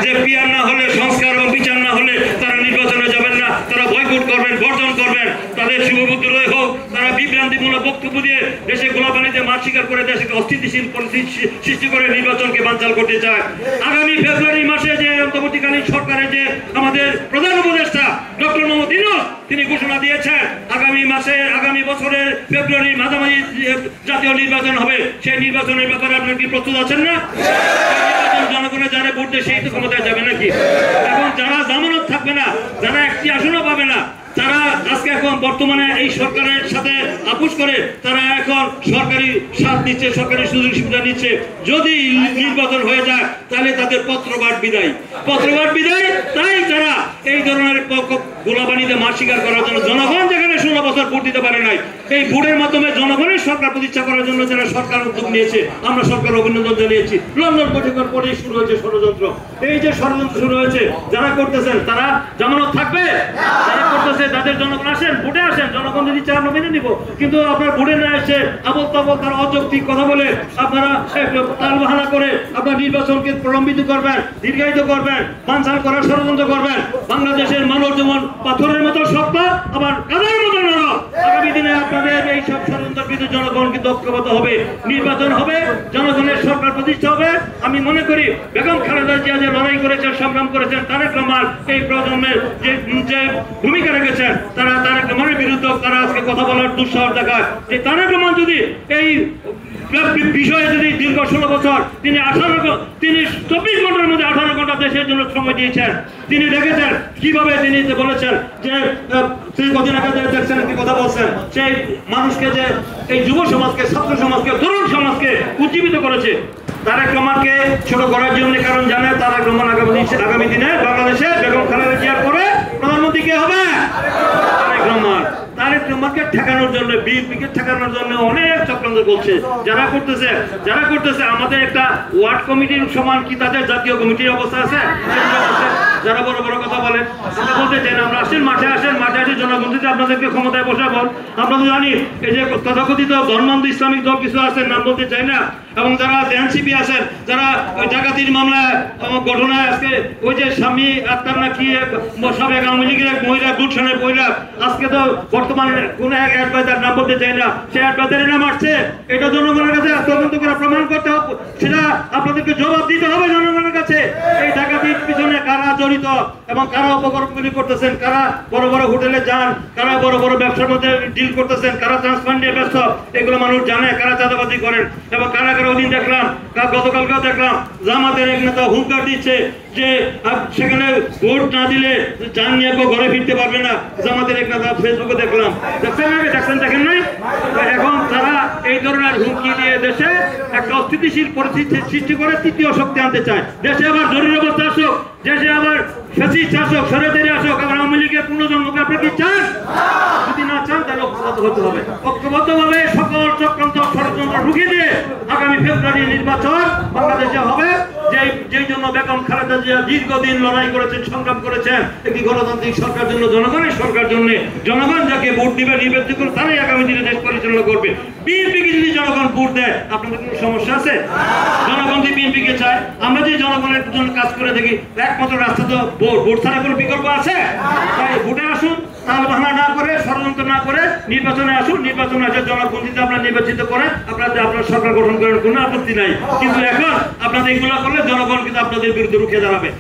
যে পিয়ার না হলে, সংস্কার এবং বিচার না হলে তারা নির্বাচনে যাবেন না, তারা বয়কট করবেন, বর্জন করবেন। তাদের শুভবুদ্ধিরই হোক, তারা বিভ্রান্তিমূলক বক্তব্য দিয়ে দেশে গোলাপানিতে মাঠ শিকার করে দেশকে অস্থিতিশীল পরিস্থিতি সৃষ্টি করে নির্বাচনকে বানচাল করতে চায়। আগামী ফেব্রুয়ারি মাসে যে অন্তর্বর্তীকালীন সরকারের যে আমাদের প্রধান উপদেষ্টা ডক্টর মোহাম্মদ ইউনূস তিনি ঘোষণা দিয়েছেন আগামী বছরের ফেব্রুয়ারির মাঝামাঝি জাতীয় নির্বাচন হবে। সেই নির্বাচনের ব্যাপারে আপনারা কি প্রস্তুত আছেন না? জনগণের যারা ভোট দেয় সেই তো ক্ষমতায় যাবে নাকি? এখন যারা জামানত থাকবে না, যারা একটি আসনও পাবে না, তারা আজকে এখন বর্তমানে এই সরকারের সাথে আপোষ করে তারা এখন সরকারি সাথ নিচ্ছে, সরকারি সুযোগ সুবিধা নিচ্ছে। যদি নির্বাচন হয়ে যায় তাহলে তাদের পত্রবাট বিদায়। তাই তারা এই ধরনের গোলাবানিতে মাঠ শিকার করার জন্য জনগণ যেখানে 16 বছর ভোট দিতে পারে নাই, এই ভোটের মাধ্যমে জনগণের সরকার প্রতিষ্ঠা করার জন্য যারা সরকার উদ্যোগ নিয়েছে, আমরা সরকার অভিনন্দন জানিয়েছি। লন্ডন বৈঠকের পরেই শুরু হয়েছে ষড়যন্ত্র। এই যে ষড়যন্ত্র শুরু হয়েছে, যারা করতেছেন তারা জামানত থাকবে? যারা করতেছে তাদের জনগণ আসেন, ভোটে আসেন, জনগণ যদি চান মেনে নিব। কিন্তু আপনার ভোটে না এসে আবল তাবল তারা অযৌক্তিক কথা বলে আপনারা তালবাহানা করে আপনার নির্বাচনকে প্রলম্বিত করবেন, দীর্ঘায়িত করবেন, বানচাল করার ষড়যন্ত্র করবেন। বাংলাদেশের মানুষ যেমন পাথরের মতো শক্ত, আবার কাদার মতো নরম। আগামী দিনে আপনাদের এই সব ষড়যন্ত্রের বিরুদ্ধে জনগণ কিন্তু ঐক্যবদ্ধ হবে, নির্বাচন হবে, জনগণের সরকার প্রতিষ্ঠা হবে। আমি মনে করি বেগম খালেদা জিয়া যে লড়াই করেছেন, সংগ্রাম করেছেন, তারেক রহমান এই প্রজন্মের যে ভূমিকা রেখেছেন, তারা তারেক রহমানের বিরুদ্ধে তারা আজকে কথা বলার দুঃসাহস দেখায়। যে তারেক রহমান যদি এই বিষয়ে যদি দীর্ঘ 16 বছর তিনি 24 ঘন্টার মধ্যে 18 ঘন্টা দেশের জন্য সময় দিয়েছেন, তিনি দেখেছেন কিভাবে তিনি বলেছেন যে কদিন আগে দেখছেন একটি কথা বলছেন, সেই মানুষকে যে এই যুব সমাজকে, ছাত্র সমাজকে, তরুণ সমাজকে উজ্জীবিত করেছে। তারেক রহমানকে ছোট করার জন্য, কারণ জানে তারেক রহমান আগামী দিনে বাংলাদেশে বেগম খালেদা জিয়ার পরে প্রধানমন্ত্রী কে হবে? তারেক রহমান। তারেক রহমানকে ঠেকানোর জন্য, বিএনপিকে ঠেকানোর জন্য অনেক চক্রান্ত করছে। যারা করতেছে আমাদের একটা ওয়ার্ড কমিটির সমান কি তাদের জাতীয় কমিটির অবস্থা আছে? যারা বড় বড় কথা বলেন, আমরা বলতে চাই না, আমরা আসেন মাঠে আসে জনগণ যদি আপনাদেরকে ক্ষমতায় বসাবো। আমরা তো জানি এই যে তথাকথিত ধর্মান্ধ ইসলামিক দল কিছু আছেন, নাম বলতে চাই না, এবং যারা এনসিপি আছেন, যারা ওই ডাকাতির মামলায় ঘটনায় আজকে ওই যে স্বামী আত্মার না কি সাবেক আওয়ামী লীগের এক মহিলা গুলশানের মহিলা, আজকে তো বর্তমানে কোন এক অ্যাডভাইজার নাম বলতে চাই না, সে অ্যাডভাইজারের নাম আসছে। এটা জনগণের কাছে তদন্ত করে প্রমাণ করতে হবে, সেটা আপনাদেরকে জবাব দিতে হবে জনগণের কাছে। এই ডাকাতির পিছনে কারা জড়িত এবং কারা অপকর্মগুলি করতেছেন, কারা বড় বড় হোটেলে যান, কারা বড় বড় ব্যবসার মধ্যে ডিল করতেছেন, কারা ট্রান্সফান্ড নিয়ে ব্যস্ত, এগুলো মানুষ জানে। কারা চাঁদাবাজি করেন এবং কারা ওদিন দেখলাম, গতকালকেও দেখলাম জামাতের এক নেতা হুঙ্কার দিচ্ছে যে সেখানে ভোট না দিলে যান নিয়ে ঘরে ফিরতে পারবে না। জামাতের এক নেতা ফেসবুকে দেখলাম, দেখেন নাই? এখন তারা এই ধরনের হুমকি দিয়ে দেশে একটা অস্থিতিশীল পরিস্থিতি সৃষ্টি করে তৃতীয় শক্তি আনতে চায়। দেশে আবার জরুরি অবস্থা আসুক, দেশে আবার ফ্যাসিস্ট আসুক, সরেতেরি আসুক, আবার আওয়ামী লীগের পুনর্জন্মকে আপনি কি চান? যদি না চান তাহলে ঐক্যবদ্ধ হতে হবে। ঐক্যবদ্ধভাবে সকল চক্রান্ত ষড়যন্ত্র রুখে দিয়ে আগামী ফেব্রুয়ারি নির্বাচন বাংলাদেশে হবে, যেই জন্য বেগম খালেদা জিয়া দীর্ঘদিন লড়াই করেছেন, সংগ্রাম করেছেন। একটি গণতান্ত্রিক সরকার জন্য, জনগণের সরকার জন্য, জনগণ যাকে ভোট দিবে, নির্বাচিত করে তারাই আগামী দিনে দেশ পরিচালনা করবে। বিএনপিকে যদি জনগণ ভোট দেয়, আপনাদের কোনো সমস্যা আছে? জনগণ যদি বিএনপিকে চায়, আমরা যে জনগণের জন্য কাজ করে দেখি, একমাত্র রাস্তা তো ভোট ছাড়া কোনো বিকল্প আছে? তাই ভোটে আসুন, তালবাহানা না করে, ষড়যন্ত্র না করে নির্বাচনে আসুন। নির্বাচনে আসে জনগণ যদি আপনারা নির্বাচিত করেন, আপনার সরকার গঠন করার কোনো আপত্তি নাই। কিন্তু এখন আপনাদের এগুলো করলে জনগণ কিন্তু আপনাদের বিরুদ্ধে রুখে দাঁড়াবে।